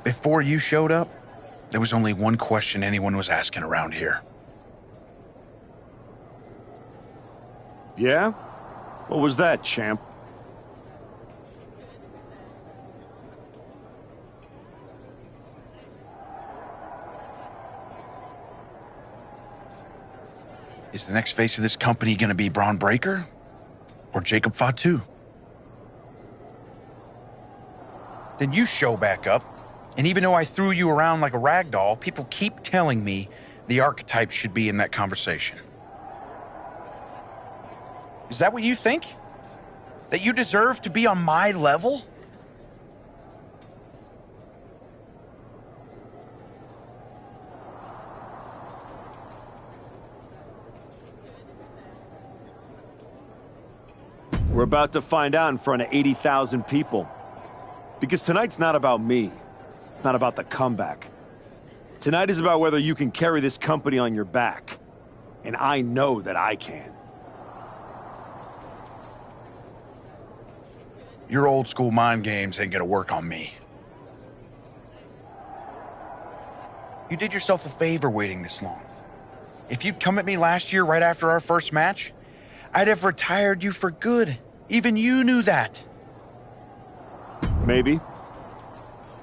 Before you showed up, there was only one question anyone was asking around here. Yeah? What was that, champ? Is the next face of this company going to be Bron Breakker or Jacob Fatu? Then you show back up, and even though I threw you around like a rag doll, people keep telling me the archetype should be in that conversation. Is that what you think? That you deserve to be on my level? We're about to find out in front of 80,000 people. Because tonight's not about me. It's not about the comeback. Tonight is about whether you can carry this company on your back. And I know that I can. Your old school mind games ain't gonna work on me. You did yourself a favor waiting this long. If you'd come at me last year right after our first match, I'd have retired you for good. Even you knew that. Maybe.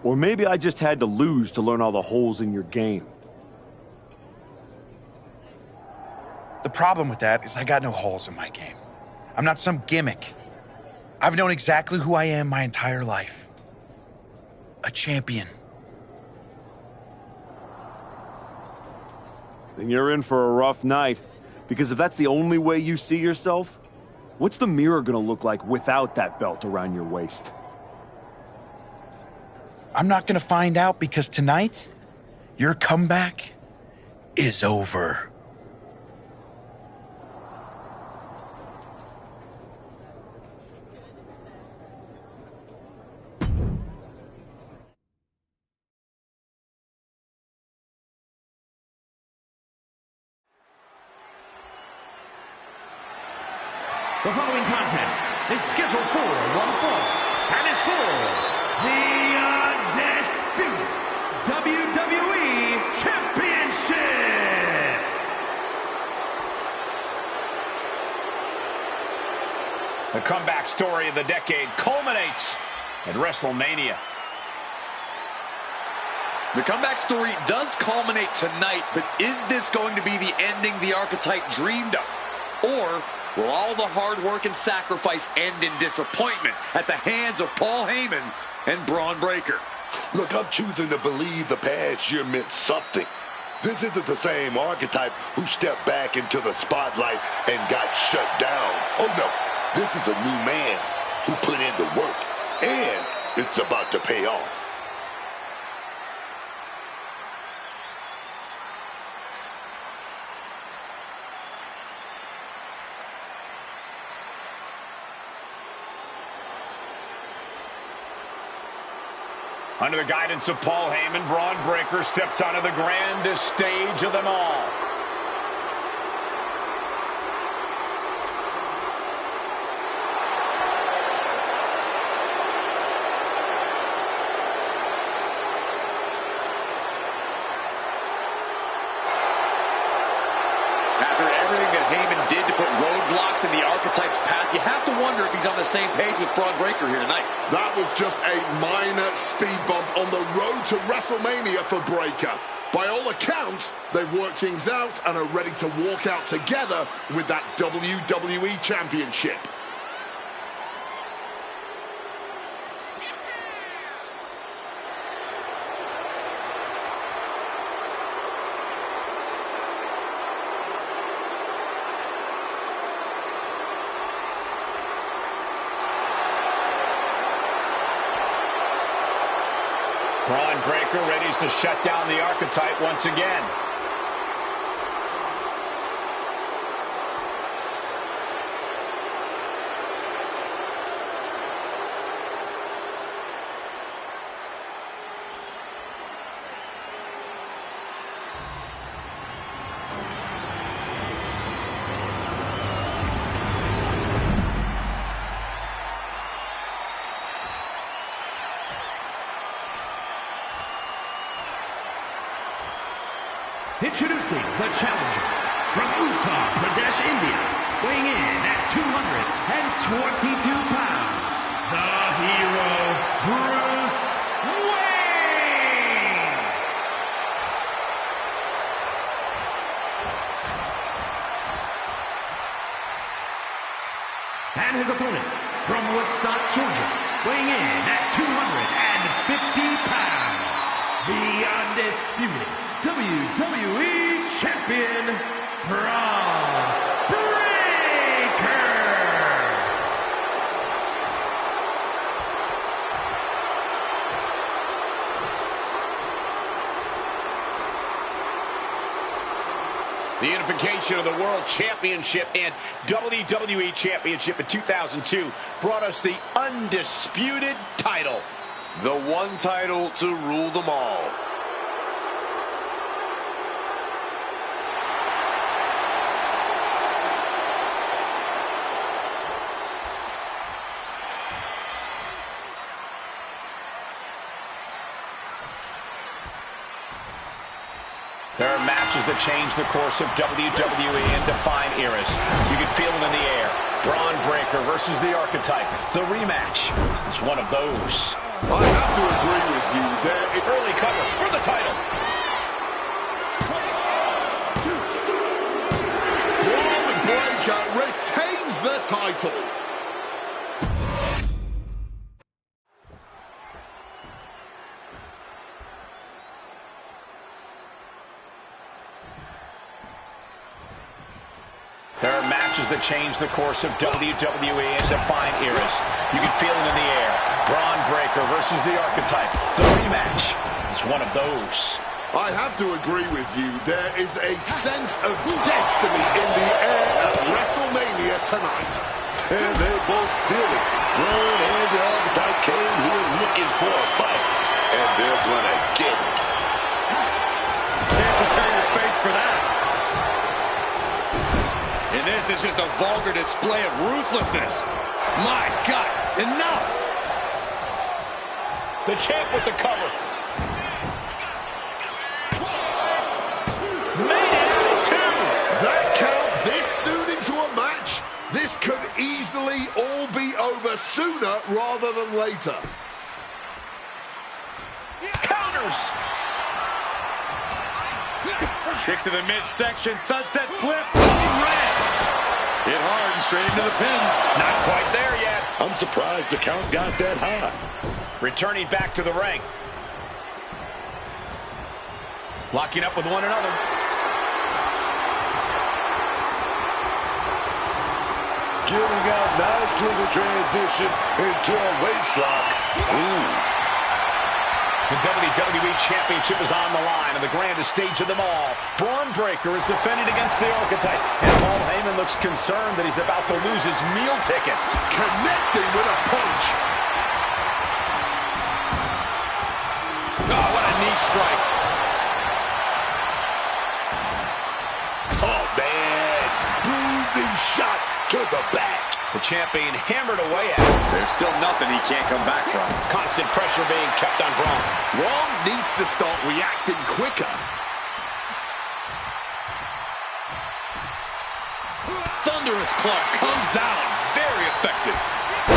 Or maybe I just had to lose to learn all the holes in your game. The problem with that is I got no holes in my game. I'm not some gimmick. I've known exactly who I am my entire life. A champion. Then you're in for a rough night. Because if that's the only way you see yourself, what's the mirror gonna look like without that belt around your waist? I'm not gonna find out because tonight, your comeback is over. The following contest is scheduled for one fall and is for the undisputed WWE Championship. The comeback story of the decade culminates at WrestleMania. The comeback story does culminate tonight, but is this going to be the ending the archetype dreamed of? Or will all the hard work and sacrifice end in disappointment at the hands of Paul Heyman and Bron Breakker? Look, I'm choosing to believe the past year meant something. This isn't the same archetype who stepped back into the spotlight and got shut down. Oh no, this is a new man who put in the work, and it's about to pay off. Under the guidance of Paul Heyman, Bron Breakker steps onto the grandest stage of them all. After everything that Heyman did to put roadblocks in the archetype's path, you have to wonder if he's on the same page with Bron Breakker here tonight. That was just a minor speed bump on the road to WrestleMania for Breakker. By all accounts, they've worked things out and are ready to walk out together with that WWE Championship. Bron Breakker ready to shut down the archetype once again. Introducing the challenger from Uttar Pradesh, India, weighing in at 222 pounds, the hero, Bruce Wayne! And his opponent from Woodstock, Georgia, weighing in at 250 pounds, the undisputed WWE Champion, Bron Breakker! The unification of the World Championship and WWE Championship in 2002 brought us the undisputed title. The one title to rule them all. There are matches that change the course of WWE and define eras. You can feel them in the air. Bron Breakker versus the Archetype. The rematch is one of those. I have to agree with you there. Early cover for the title. Bron Breakker retains the title. There are matches that change the course of WWE and define eras. You can feel them in the air. Bron Breakker versus the Archetype. The rematch is one of those. I have to agree with you. There is a sense of destiny in the air at WrestleMania tonight. And they both feel it. Bron and the Archetype came here looking for a fight. And they're going to get it. Can't prepare your face for that. And this is just a vulgar display of ruthlessness. My God, enough! The champ with the cover. Made it out of two. That count this soon into a match? This could easily all be over sooner rather than later. Counters. Kick to the midsection, sunset flip. Red. Hit hard and straight into the pin. Not quite there yet. I'm surprised the count got that high. Returning back to the ring. Locking up with one another. Getting out nicely the transition into a waistlock. Ooh. The WWE Championship is on the line, and the grandest stage of them all. Bron Breakker is defending against the Archetype, and Paul Heyman looks concerned that he's about to lose his meal ticket. Connecting with a punch. Oh, what a knee strike. Oh, man. Bruising shot to the back. The champ being hammered away at him. There's still nothing he can't come back from. Constant pressure being kept on Bron. Bron needs to start reacting quicker. Thunderous club comes down. Very effective.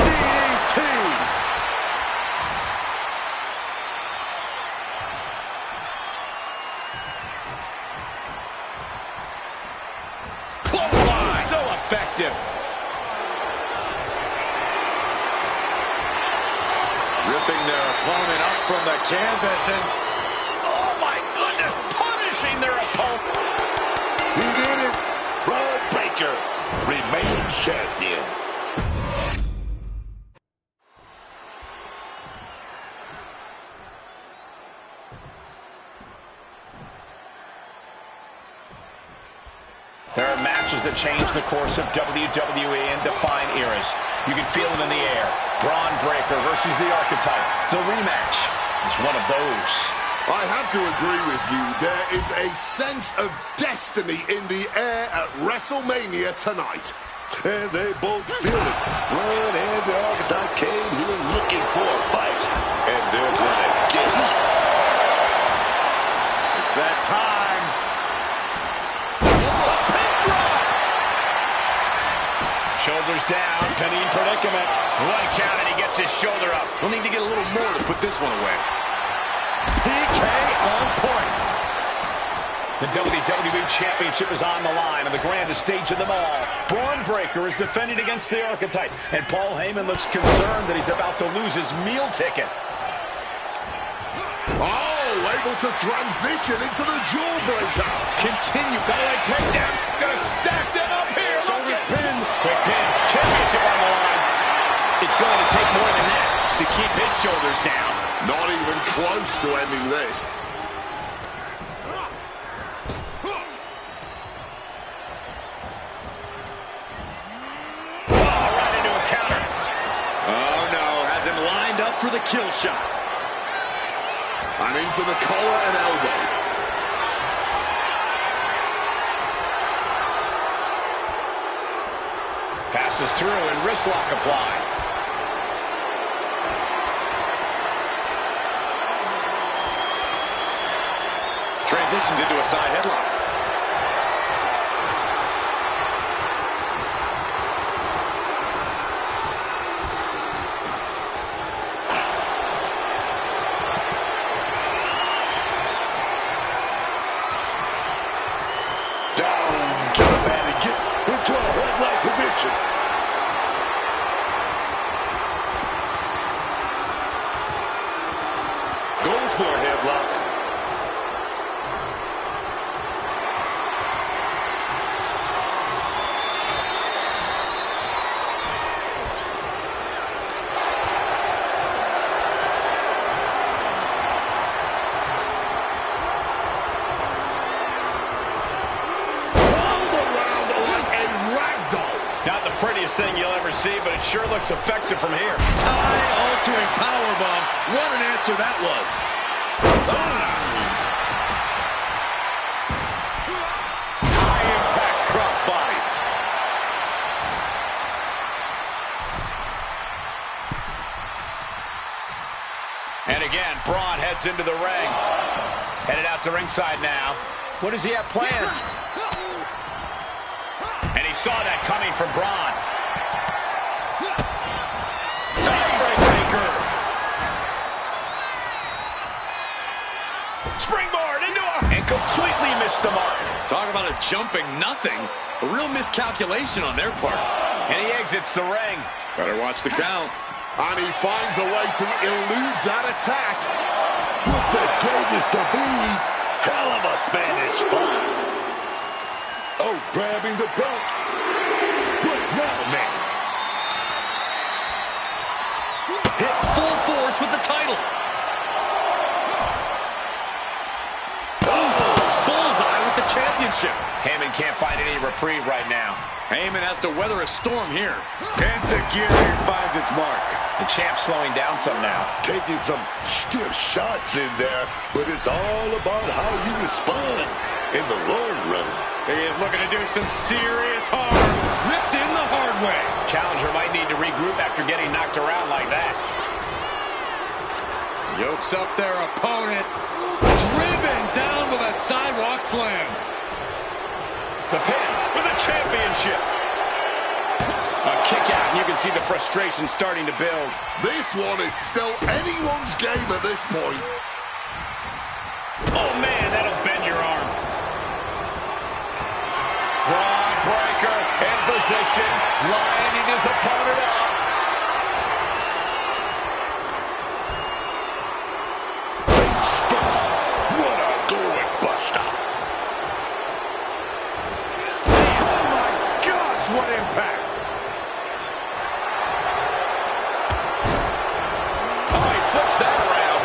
DDT. Clothesline. So effective. Ripping their opponent up from the canvas and... Oh, my goodness. Punishing their opponent. He did it. Bron Breakker remains champion. There are matches that change the course of WWE and define eras. You can feel them in the air. Bron Breakker versus the Archetype. The rematch is one of those. I have to agree with you. There is a sense of destiny in the air at WrestleMania tonight. And they both feel it. Bron and the Archetype came here looking for a fight. And they're going to get it. It's that time. Shoulders down, Penny in predicament. One count and he gets his shoulder up. We'll need to get a little more to put this one away. PK on point. The WWE Championship is on the line on the grandest stage of them all. Bron Breakker is defending against the Archetype, and Paul Heyman looks concerned that he's about to lose his meal ticket. Oh, able to transition into the jawbreaker. Continue, leg takedown. Gonna stack them up here. Shoulders pin. Quick pin. Championship on the line. It's going to take more than that to keep his shoulders down. Not even close to ending this. For the kill shot. And into the collar and elbow. Passes through and wrist lock applied. Transitions into a side headlock. Goes for a headlock. Not the prettiest thing you'll ever see, but it sure looks effective from here. Tie-altering powerbomb. What an answer that was. High-impact crossbody. And again, Bron heads into the ring. Headed out to ringside now. What does he have planned? And he saw that coming from Bron. Breakker. Springboard into a... And completely missed the mark. Talk about a jumping nothing. A real miscalculation on their part. And he exits the ring. Better watch the count. And he finds a way to elude that attack. With the greatest of ease. Hell of a Spanish fly. Oh, grabbing the belt. What now, man? Hit full force with the title. Oh, bullseye with the championship. Heyman can't find any reprieve right now. Heyman has to weather a storm here. Enzuigiri finds its mark. The champ's slowing down some now. Taking some stiff shots in there, but it's all about how you respond in the long run. He is looking to do some serious harm. Ripped in the hard way. Challenger might need to regroup after getting knocked around like that. Yokes up their opponent. Driven down with a sidewalk slam. The pin for the championship. A kick out, and you can see the frustration starting to build. This one is still anyone's game at this point. Oh, man, that'll bend your arm. Bron Breakker in position, lining his opponent up. Face first. What a going buster. Oh, my gosh, what impact. Oh, he flips that around.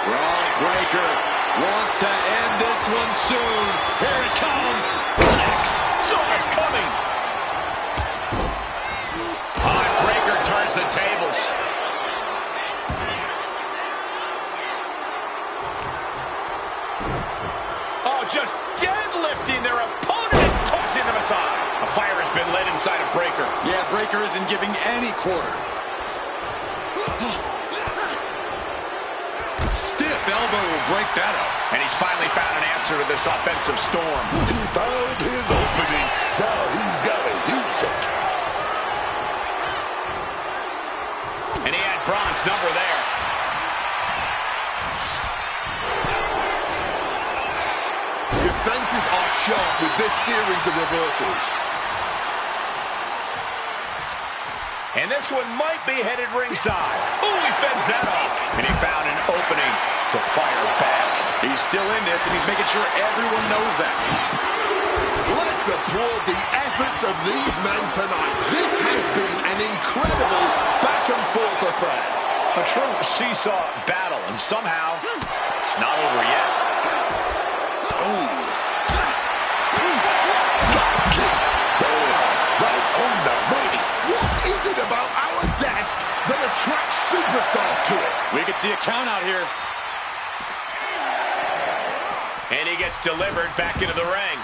Bron Breakker wants to end this one soon. Here it comes. Flex. Saw it coming. Bron Breakker turns the tables. Oh, just deadlifting their opponent and tossing them aside. A fire has been lit inside of Breakker. Yeah, Breakker isn't giving any quarter. Stiff elbow break that up. And he's finally found an answer to this offensive storm. He found his opening. Now he's got to use it. And he had Bron's number there. Defenses are sharp with this series of reversals. And this one might be headed ringside. Ooh, he fends that off. And he found an opening to fire back. He's still in this, and he's making sure everyone knows that. Let's applaud the efforts of these men tonight. This has been an incredible back-and-forth affair. A true seesaw battle, and somehow it's not over yet. Ooh. Right on the money. What is it about our desk that attracts superstars to it? We could see a count out here. And he gets delivered back into the ring.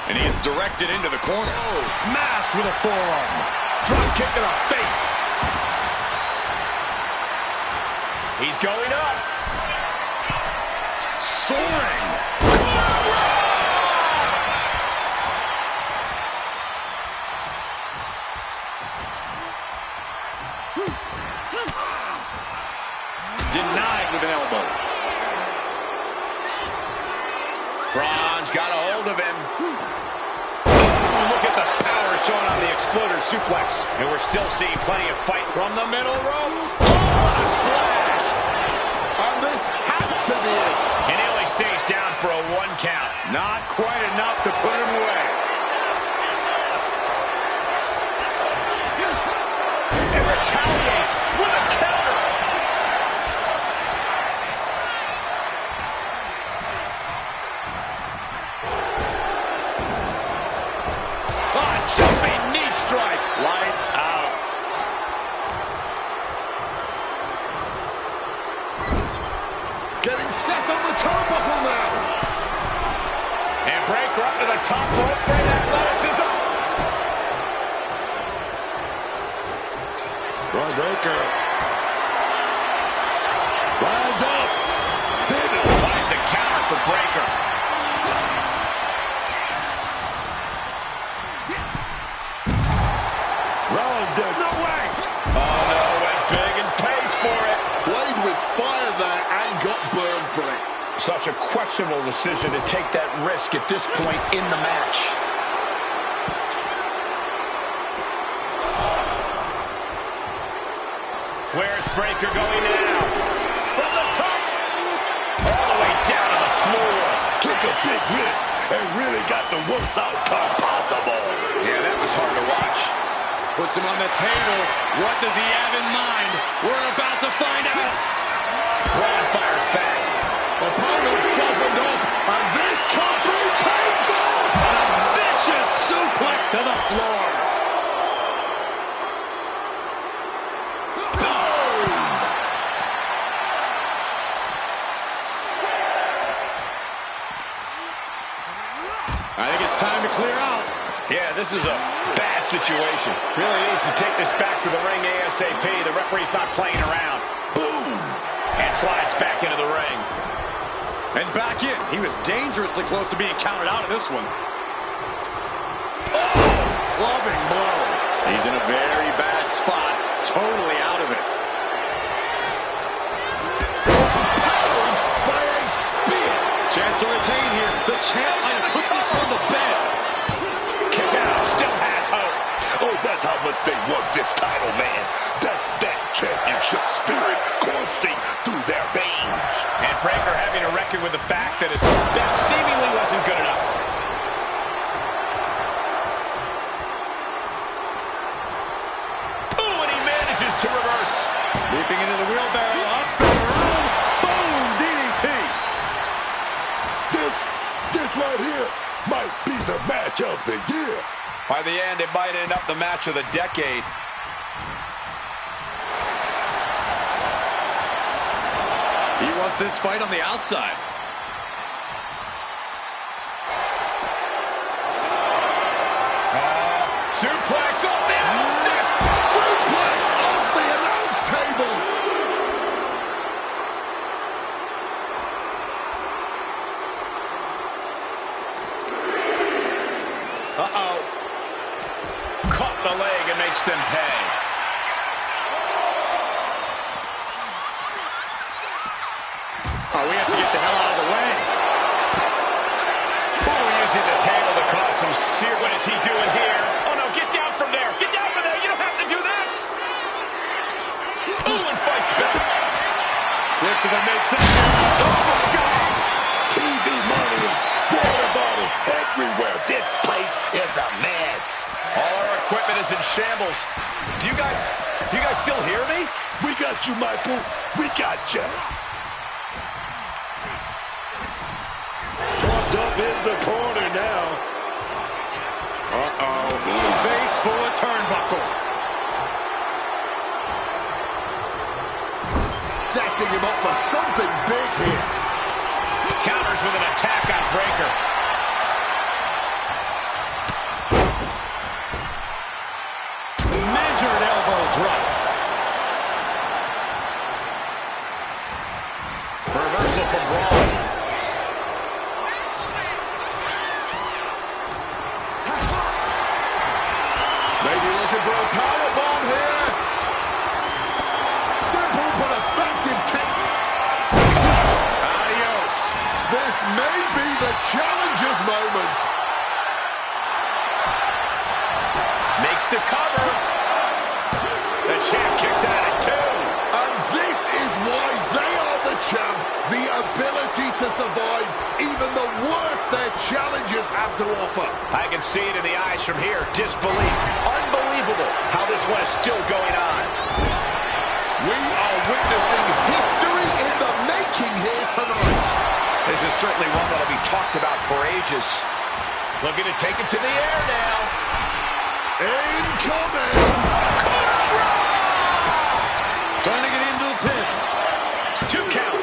And he is directed into the corner. Smashed with a forearm. Drop kick to the face. He's going up. Soaring. Denied with an elbow. Bron's got a hold of him. Look at the power shown on the exploder suplex. And we're still seeing plenty of fight from the middle rope. Oh, a splash. And this has to be it. And he only stays down for a 1 count. Not quite enough to put him away. And retaliates with a counter. Jumping knee strike. Lights out. Getting set on the turnbuckle now. And Breakker up to the top rope. Great athleticism. Bron Breakker. Lined up. Finds a counter for Breakker. No way. Oh, no, went big and pays for it. Played with fire there and got burned for it. Such a questionable decision to take that risk at this point in the match. Where's Breakker going now? From the top. All the way down to the floor. Took a big risk and really got the worst outcome possible. Yeah, that was hard to watch. Puts him on the table. What does he have in mind? We're about to find out. Bron fires back. Opponent softened up, and this could be painful. A vicious suplex to the floor. Boom! I think it's time to clear out. Yeah, this is a bad situation. Really needs to take this back to the ring ASAP. The referee's not playing around. Boom! And slides back into the ring. And back in. He was dangerously close to being counted out of this one. Oh! Clubbing blow. He's in a very bad spot. Totally out of it. Powered by a spear. Chance to retain here. The champ might have put this on the bed. Kick out. Still has hope. Oh, that's how much they want this title, man. That's that championship spirit coursing through their veins. And Breakker having to reckon with the fact that his best seemingly wasn't good enough. Ooh, and he manages to reverse. Leaping into the wheelbarrow. Up and around. Boom! DDT. This right here might be the match of the year. By the end, it might end up the match of the decade. He wants this fight on the outside. Suplex off the announce table. Suplex off the announce table. Uh-oh. Caught the leg and makes them pay. Oh, we have to get the hell out of the way. Oh, using the table to cause some serious... What is he doing here? Oh, no, get down from there. Get down from there. You don't have to do this. Ooh, and fights back. Flip to the midsection. Oh, my God. TV monitors, water bottles everywhere. This place is a mess. All our equipment is in shambles. Do you guys still hear me? We got you, Michael. We got you. Propped up in the corner now. Uh-oh. Face full of turnbuckle. Setting him up for something big here. Counters with an attack on Breakker. Measured elbow drop. Reversal from Bron. Maybe looking for a powerbomb here. Simple but effective technique. Adios. This may be the challenger's moment. Makes the cover. The champ kicks out at 2. And this is why they are the champ. The ability to survive even the worst their challengers have to offer. I can see it in the eyes from here. Disbelief. Unbelievable how this one is still going on. We are witnessing history in the making here tonight. This is certainly one that'll be talked about for ages. Looking to take it to the air now. Incoming! Trying to get into the pin. 2 count.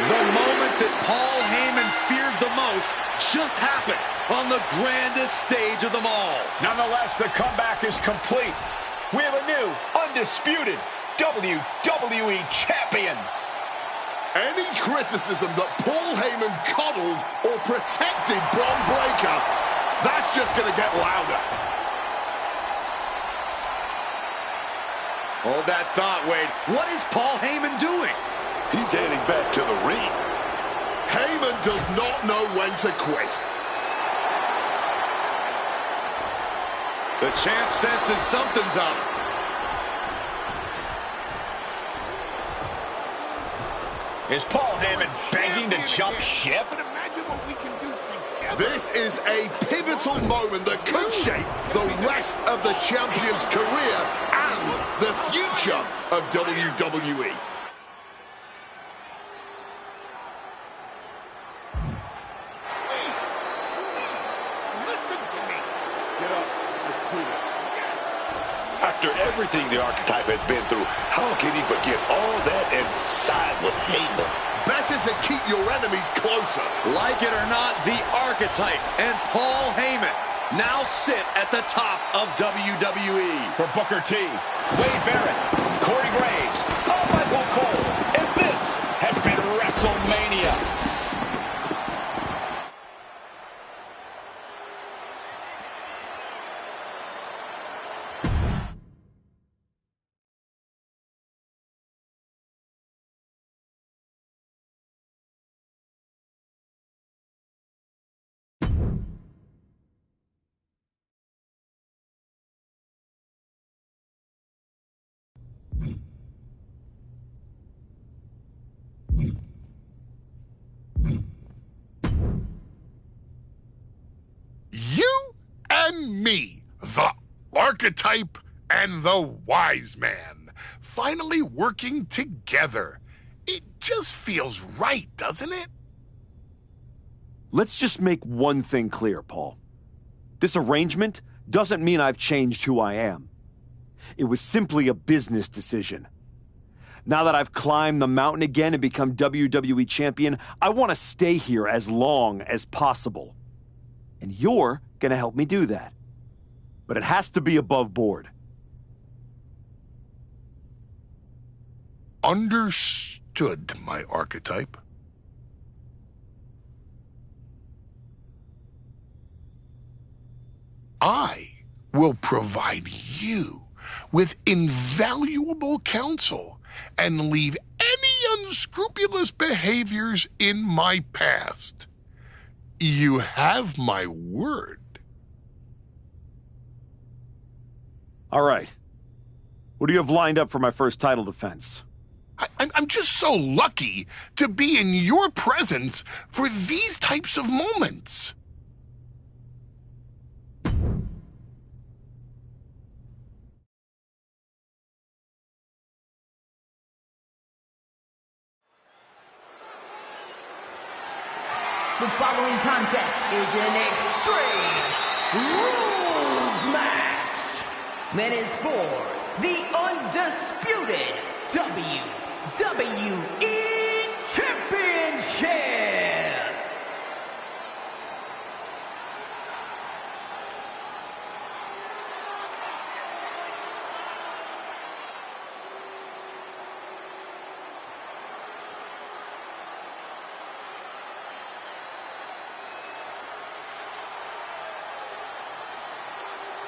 The moment that Paul Heyman feared the most just happened on the grandest stage of them all. Nonetheless, the comeback is complete. We have a new, undisputed WWE Champion. Any criticism that Paul Heyman coddled or protected Bron Breakker, that's just going to get louder. Hold that thought, Wade. What is Paul Heyman doing? He's heading back to the ring. Heyman does not know when to quit. The champ senses something's up. Is Paul Heyman begging to jump ship? This is a pivotal moment that could shape the rest of the champion's career and the future of WWE. After everything the Archetype has been through, how can he forget all that and side with Heyman? Better to keep your enemies closer. Like it or not, the Archetype and Paul Heyman now sit at the top of WWE. For Booker T, Wade Barrett, Corey Graves, Michael Cole, and this has been WrestleMania. You and me, the Archetype and the Wise Man, finally working together. It just feels right, doesn't it? Let's just make one thing clear, Paul. This arrangement doesn't mean I've changed who I am. It was simply a business decision. Now that I've climbed the mountain again and become WWE Champion, I want to stay here as long as possible. And you're going to help me do that. But it has to be above board. Understood, my archetype. I will provide you with invaluable counsel and leave any unscrupulous behaviors in my past. You have my word. All right. What do you have lined up for my first title defense? I'm just so lucky to be in your presence for these types of moments. The following contest is an extreme rules match that is for the undisputed WWE Championship.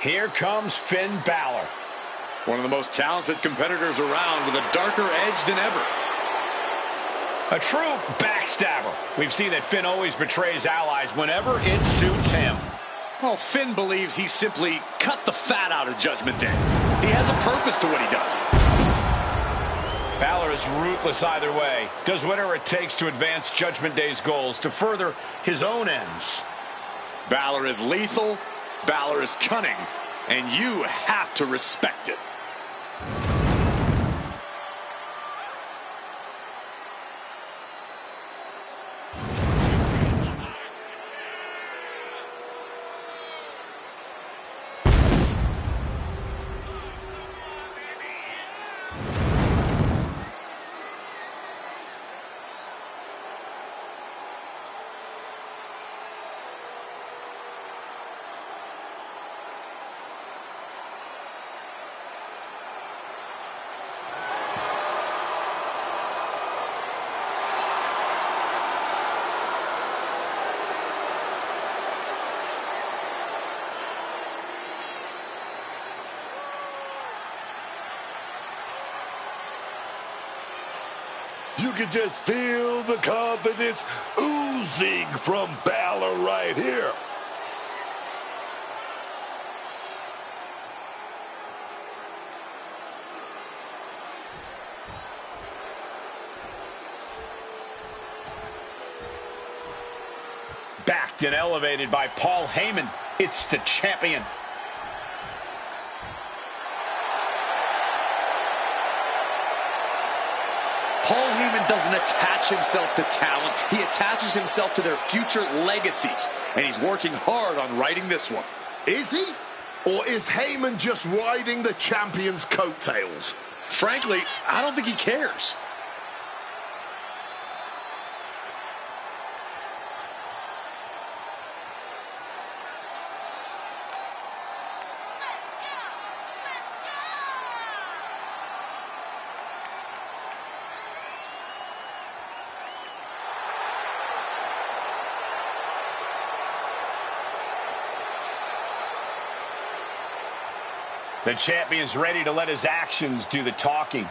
Here comes Finn Balor. One of the most talented competitors around with a darker edge than ever. A true backstabber. We've seen that Finn always betrays allies whenever it suits him. Well, Finn believes he simply cut the fat out of Judgment Day. He has a purpose to what he does. Balor is ruthless either way. Does whatever it takes to advance Judgment Day's goals, to further his own ends. Balor is lethal, Balor is cunning, and you have to respect it. You can just feel the confidence oozing from Balor right here. Backed and elevated by Paul Heyman, it's the champion. Paul Heyman doesn't attach himself to talent. He attaches himself to their future legacies. And he's working hard on writing this one. Is he? Or is Heyman just riding the champion's coattails? Frankly, I don't think he cares. The champion's ready to let his actions do the talking.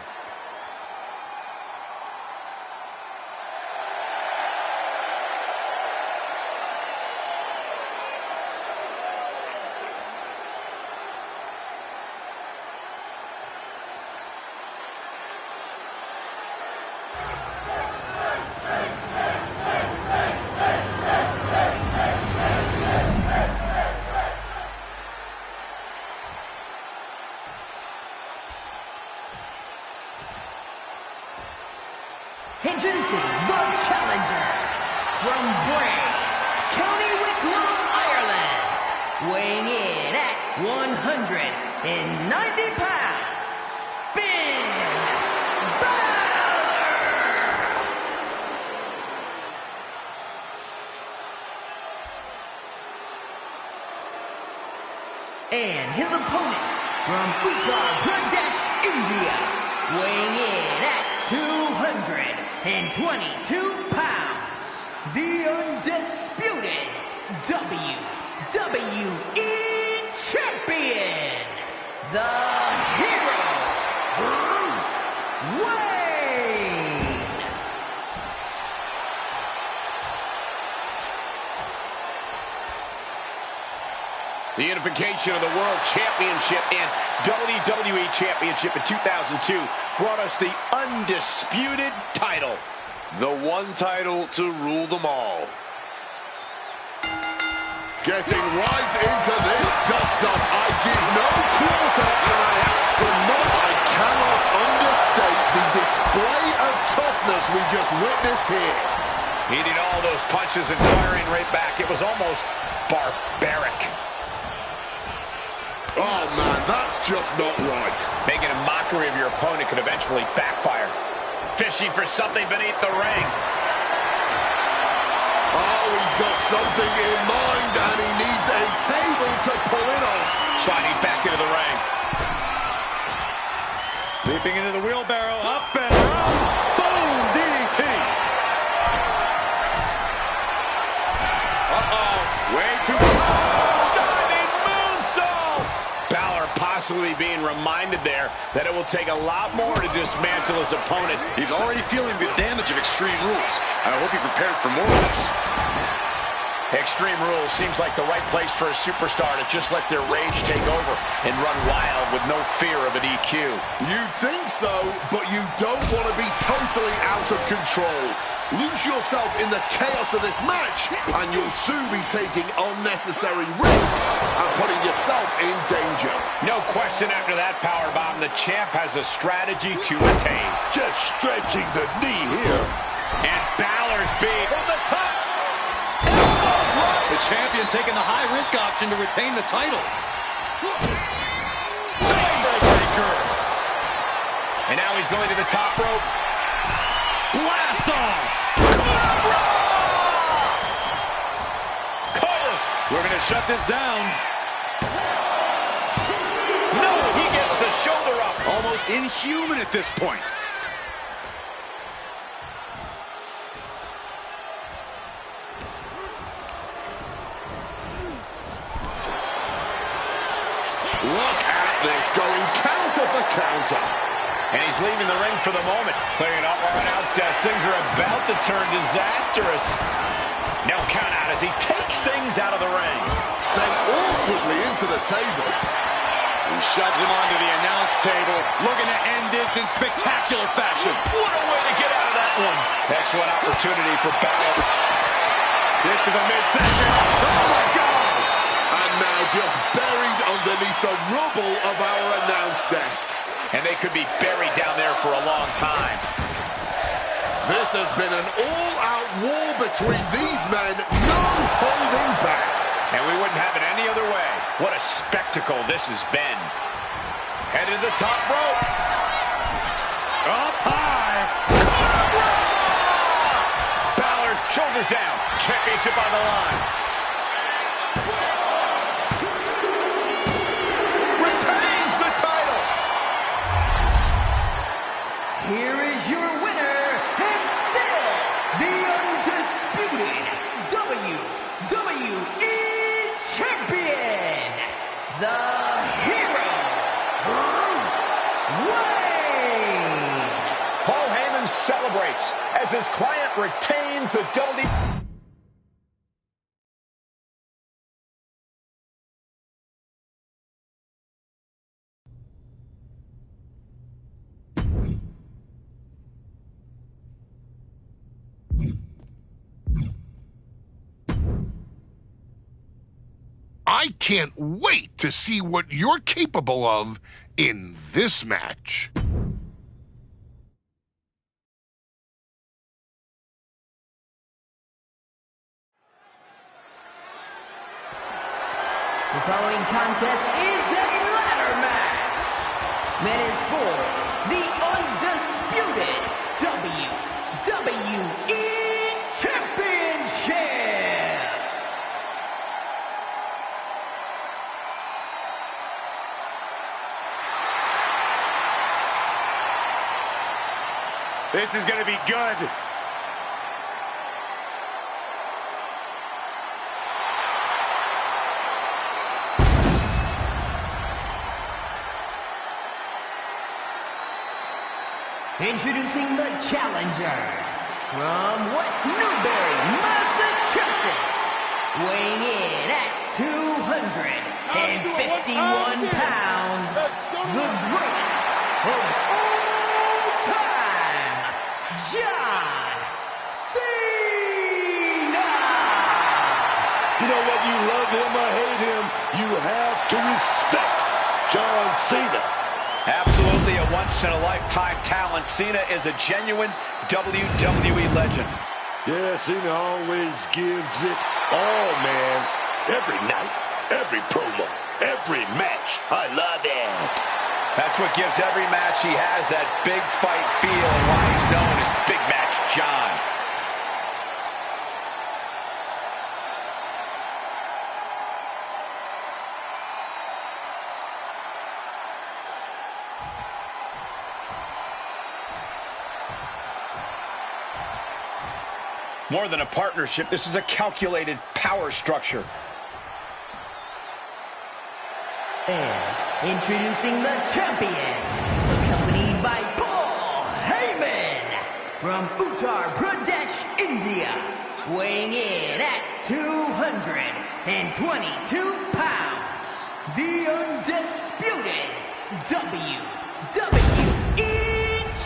Introducing the challenger from Bray, County Wicklow, Ireland, weighing in at 190 pounds, Finn Balor! And his opponent from Uttar Pradesh, India, weighing in at 222 pounds, the undisputed WWE Champion, the Hero, Bruce Wayne. The unification of the World Championship and WWE Championship in 2002 brought us the undisputed title. The one title to rule them all. Getting right into this dust-up. I give no quarter and I ask for more. I cannot understate the display of toughness we just witnessed here. Eating all those punches and firing right back. It was almost barbaric. Oh man, that's just not right. Making a mockery of your opponent could eventually backfire. Fishing for something beneath the ring. Oh, he's got something in mind and he needs a table to pull it off. Sliding back into the ring. Leaping into the wheelbarrow, up and around. Boom, DDT. Uh-oh, way too Diving moonsaults! Balor possibly being reminded there that it will take a lot more to dismantle his opponent. He's already feeling the damage of Extreme Rules. I hope he prepared for more of this. Extreme Rules seems like the right place for a superstar to just let their rage take over and run wild with no fear of an EQ. You think so, but you don't want to be totally out of control. Lose yourself in the chaos of this match, and you'll soon be taking unnecessary risks and putting yourself in danger. No question after that powerbomb, the champ has a strategy to attain. Just stretching the knee here. And Balor's beat from the top. The champion taking the high-risk option to retain the title. Breakker. And now he's going to the top rope. Blast off! Cover. We're going to shut this down. No, he gets the shoulder up. Almost inhuman at this point. Look at this, going counter for counter. And he's leaving the ring for the moment. Clearing up our announce desk. Things are about to turn disastrous. No count out as he takes things out of the ring. Sent awkwardly into the table. He shoves him onto the announce table, looking to end this in spectacular fashion. What a way to get out of that one. Excellent opportunity for Balor. Get to the midsection. Oh, my God. And now just buried underneath the rubble of our announce desk. And they could be buried down there for a long time. This has been an all-out war between these men, no holding back. And we wouldn't have it any other way. What a spectacle this has been. Headed to the top rope. Up high. Balor's shoulders down. Championship on the line. Retains the title. Here is your winner, and still the undisputed WWE Champion, the Hero, Bruce Wayne. Paul Heyman celebrates as his client retains the WWE. I can't wait to see what you're capable of in this match. The following contest is a ladder match. That is for the undisputed WWE Championship. This is going to be good. Introducing the challenger from West Newbury, Massachusetts, weighing in at 251 pounds, the greatest of all time, John Cena! You know what? You love him or hate him, you have to respect John Cena. Absolutely a once-in-a-lifetime talent. Cena is a genuine WWE legend. Yeah, Cena always gives it all, man. Every night, every promo, every match. I love it. That's what gives every match he has that big fight feel and why he's known as Big Match John. More than a partnership, this is a calculated power structure. And introducing the champion, accompanied by Paul Heyman, from Uttar Pradesh, India, weighing in at 222 pounds, the undisputed WWE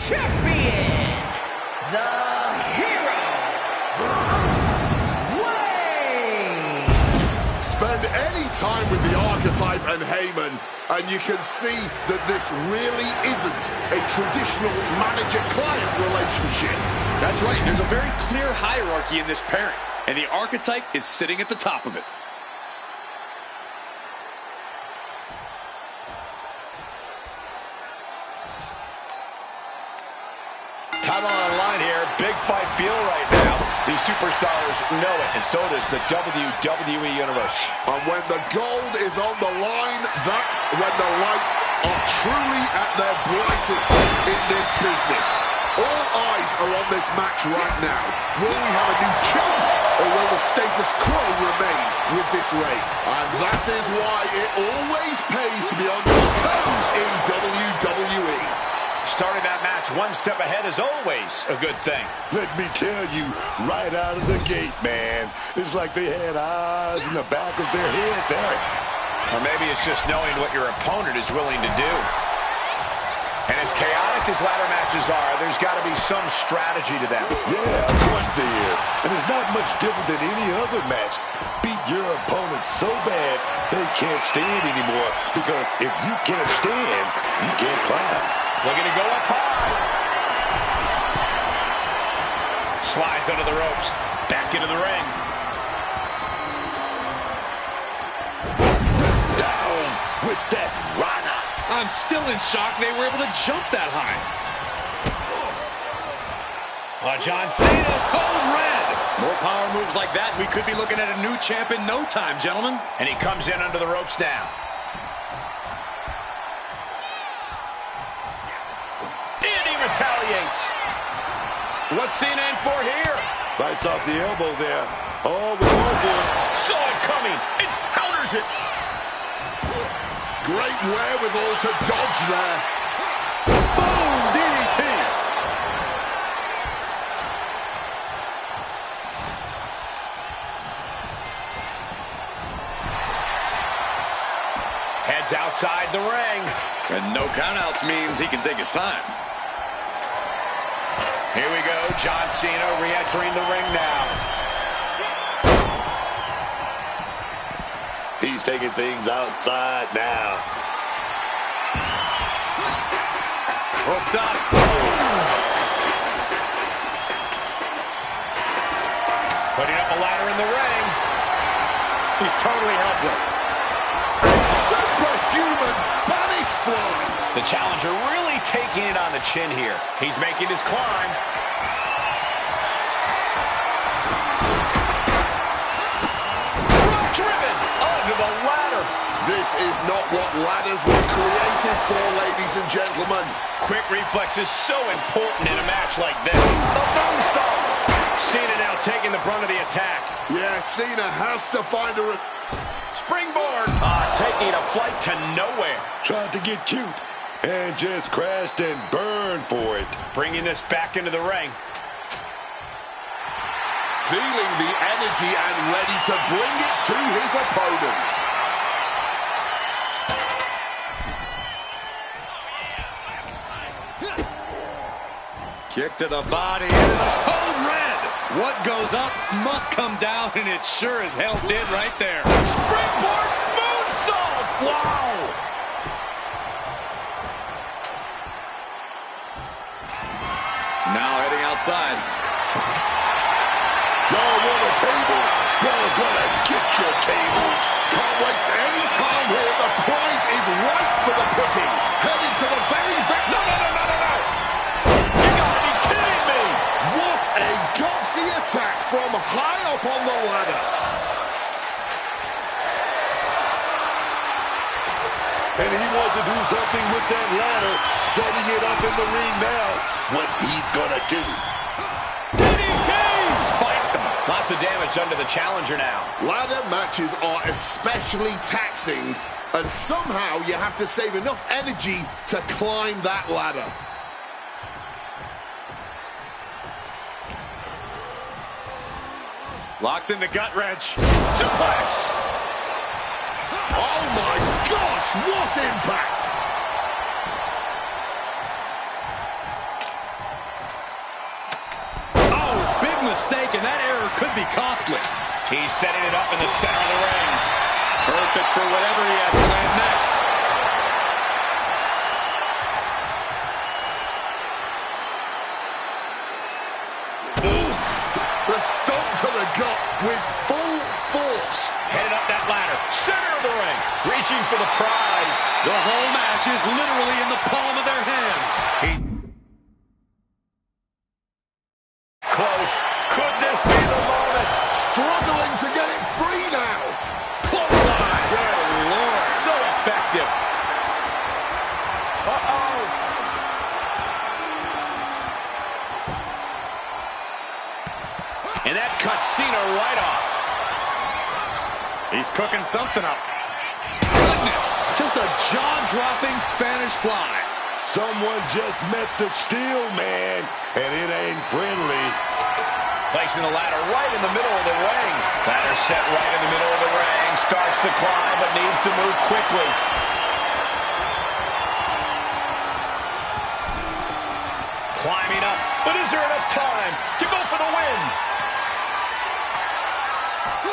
Champion, the Hero. Spend any time with the Archetype and Heyman, and you can see that this really isn't a traditional manager-client relationship. That's right. There's a very clear hierarchy in this pairing, and the Archetype is sitting at the top of it. Title on the line here. Big fight feel right now. These superstars know it, and so does the WWE Universe. And when the gold is on the line, that's when the lights are truly at their brightest in this business. All eyes are on this match right now. Will we have a new champ, or will the status quo remain with this reign? And that is why it always pays to be on your toes in WWE. Starting that match one step ahead is always a good thing. Let me tell you, right out of the gate, man, it's like they had eyes in the back of their head there. Or maybe it's just knowing what your opponent is willing to do. And as chaotic as ladder matches are, there's got to be some strategy to them. Yeah, of course there is. And it's not much different than any other match. Beat your opponent so bad they can't stand anymore, because if you can't stand, you can't climb. Looking to go up high. Slides under the ropes. Back into the ring. Down with that Rana. I'm still in shock they were able to jump that high. John Cena. Cold red. More power moves like that, we could be looking at a new champ in no time, gentlemen. And he comes in under the ropes now. Retaliates. What's Cena in for here? Fights off the elbow there. Oh, with elbow. Saw it coming. It counters it. Great wherewithal to dodge there. Boom! DDT. Heads outside the ring. And no countouts means he can take his time. Here we go, John Cena re-entering the ring now. He's taking things outside now. Hooked up. Putting up a ladder in the ring. He's totally helpless. German Spanish fly. The challenger really taking it on the chin here. He's making his climb. Driven under the ladder. This is not what ladders were created for, ladies and gentlemen. Quick reflexes so important in a match like this. The moonsault. Cena now taking the brunt of the attack. Yeah, Cena has to find a... Springboard. Taking a flight to nowhere. Tried to get cute and just crashed and burned for it. Bringing this back into the ring. Feeling the energy and ready to bring it to his opponent. Kick to the body into the code red. What goes up must come down, and it sure as hell did right there. Springboard moonsault. Wow. Now heading outside. Y'all want a table? Y'all gonna get your tables. Can't waste any time here. The prize is ripe for the picking. Heading to the very... No. You gotta be kidding me. What a gutsy attack from high up on the ladder. And he wants to do something with that ladder, setting it up in the ring now. What he's gonna do. DDT! Spiked them. Lots of damage under the challenger now. Ladder matches are especially taxing, and somehow you have to save enough energy to climb that ladder. Locks in the gut wrench. Suplex. Oh my gosh, what impact! Oh, big mistake, and that error could be costly. He's setting it up in the center of the ring. Perfect for whatever he has planned next. The stomp to the gut with full force. Headed up that ladder. Center of the ring. Reaching for the prize. The whole match is literally in the palm of their hands. Close. Could this be the moment? Struggling to get it free now. Clothesline. Good Lord. So effective. Uh-oh. And that cuts Cena right off. He's cooking something up. Goodness, just a jaw-dropping Spanish fly. Someone just met the steel man, and it ain't friendly. Placing the ladder right in the middle of the ring. Ladder set right in the middle of the ring. Starts the climb, but needs to move quickly. Climbing up, but is there enough time to go for the win?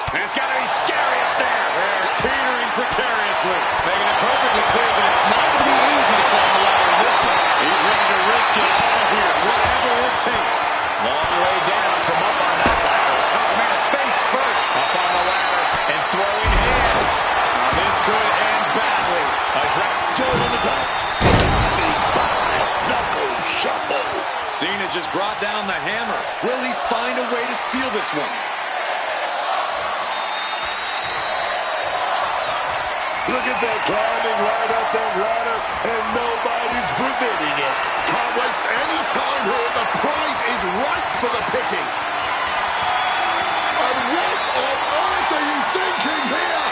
And it's got to be scary up there. They're teetering precariously, making it perfectly clear that it's not going to be easy to climb the ladder in this one. He's ready to risk it all here, whatever it takes. Long way down from up on that ladder. Oh, man, face first. Up on the ladder and throwing hands. Now, this could end badly. A drop toe on the top. Knuckle shuffle. Cena just brought down the hammer. Will he find a way to seal this one? Look at that, climbing right up that ladder, and nobody's preventing it. Can't waste any time here. The prize is ripe for the picking. And what on earth are you thinking here?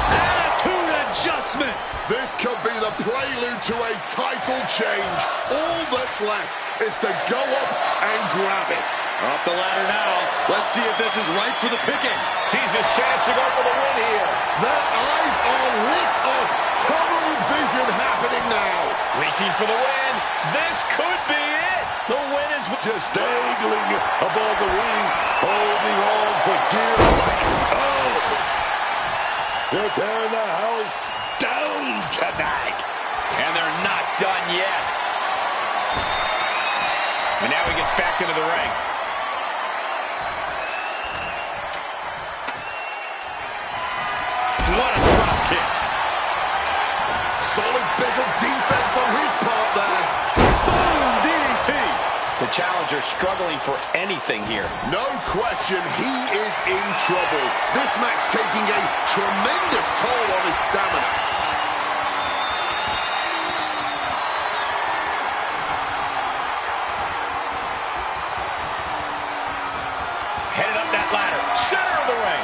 Attitude adjustment. This could be the prelude to a title change. All that's left is to go up and grab it. Up the ladder now. Let's see if this is ripe for the picking. Sees his chance to go for the win here. Their eyes are lit up. Tunnel vision happening now. Reaching for the win. This could be it. The win is Just dangling above the ring, holding on for dear life. Oh! They're tearing the house down tonight. And they're not done yet. And now he gets back into the ring. What a drop kick. on his part there. Boom! DDT! The challenger struggling for anything here. No question, he is in trouble. This match taking a tremendous toll on his stamina. Headed up that ladder. Center of the ring.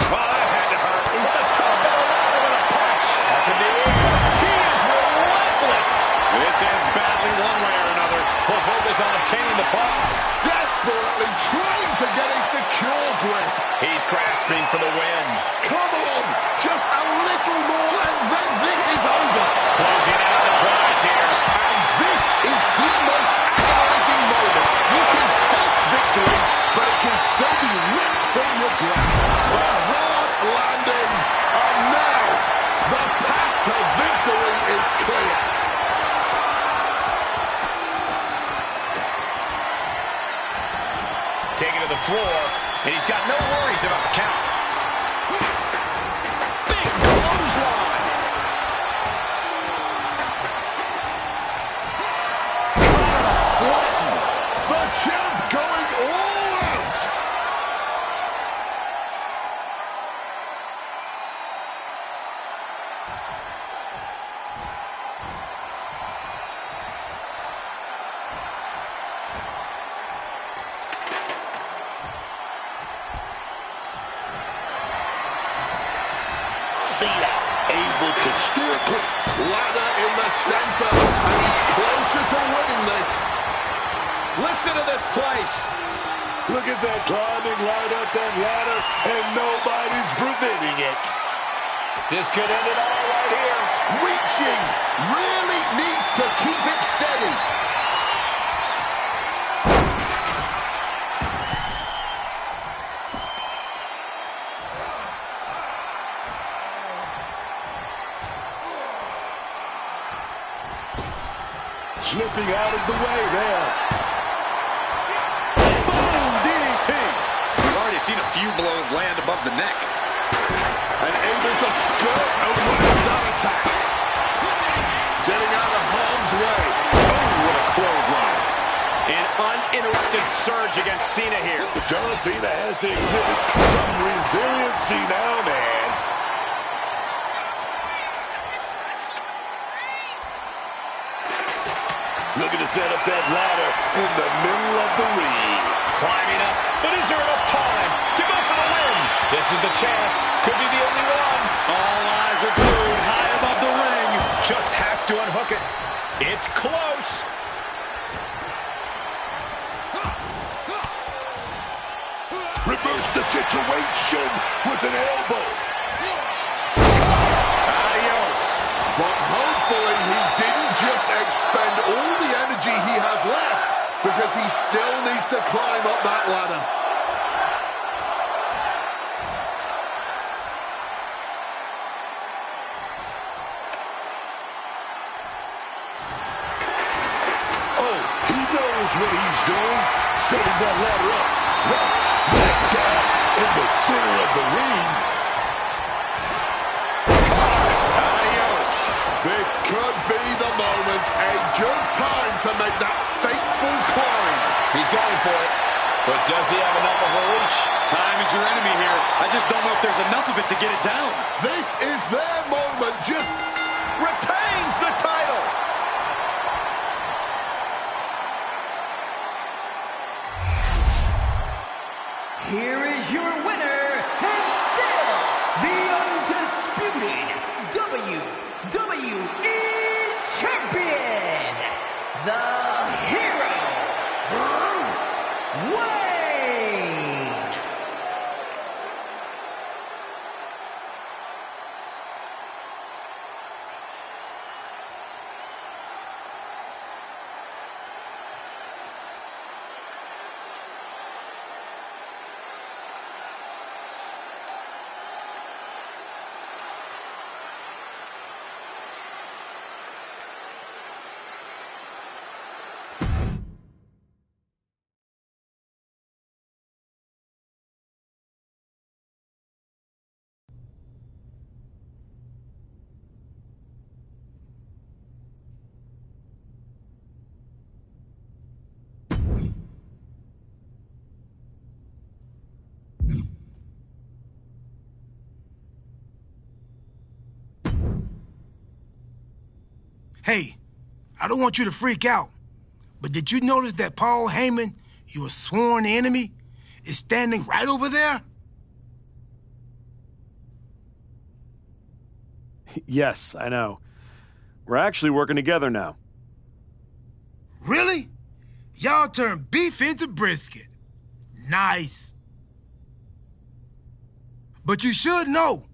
Well, that had to hurt. From the top of the ladder with a punch. Up in the air. He is relentless. This ends badly one way or another. Full focus on obtaining the prize. Desperately trying to get a secure grip. He's grasping for the win. Come on, just a little more and then this is over. Closing in on the prize here. And this is the most agonizing moment. You can taste victory, but it can still be ripped from your grasp. A hard landing, and now the path to victory is clear. Taking to the floor, and he's got no worries about the count. Big clothesline. Flattened. The champ going all out. Cena able to steer clear. Ladder in the center, and he's closer to winning this. Listen to this place. Look at that, climbing right up that ladder, and nobody's preventing it. This could end it all right here. Reaching, really needs to keep it steady. Slipping out of the way there. Boom! DDT! We've already seen a few blows land above the neck. And able to skirt around that attack. Getting out of harm's way. Oh, what a clothesline. An uninterrupted surge against Cena here. John Cena has to exhibit some resiliency now, man. Looking to set up that ladder in the middle of the ring. Climbing up, but is there enough time to go for the win? This is the chance. Could be the only one. All eyes are glued high above the ring. Just has to unhook it. It's close. Reverse the situation with an elbow. Adios. But hopefully he didn't just expend all the energy he has left, because he still needs to climb up that ladder. Oh, he knows what he's doing. Setting that ladder up. Right smack dab in the center of the ring. Adios. This could be the moment, a good time to make that fateful climb. He's going for it. But does he have enough of a reach? Time is your enemy here. I just don't know if there's enough of it to get it down. This is their moment, just Retains the title. Here is your winner, and still the undisputed WWE Champion, the Hero, Bruce Wayne. Hey, I don't want you to freak out, but did you notice that Paul Heyman, your sworn enemy, is standing right over there? Yes, I know. We're actually working together now. Really? Y'all turned beef into brisket. Nice. But you should know,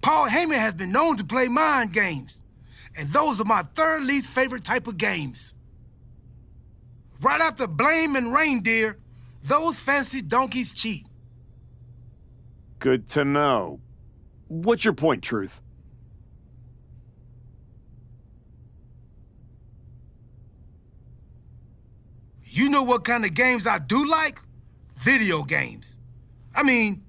Paul Heyman has been known to play mind games, and those are my third least favorite type of games. Right after blame and reindeer, those fancy donkeys cheat. Good to know. What's your point, Truth? You know what kind of games I do like? Video games. I mean,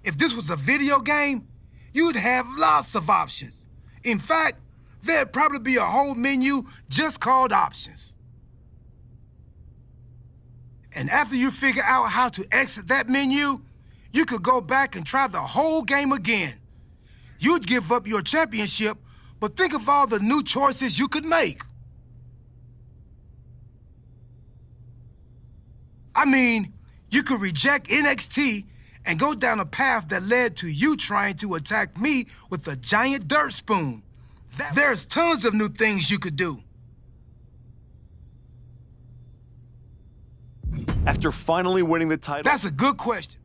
if this was a video game, you'd have lots of options. In fact, there'd probably be a whole menu just called options. And after you figure out how to exit that menu, you could go back and try the whole game again. You'd give up your championship, but think of all the new choices you could make. I mean, you could reject NXT and go down a path that led to you trying to attack me with a giant dirt spoon. There's tons of new things you could do. After finally winning the title... That's a good question.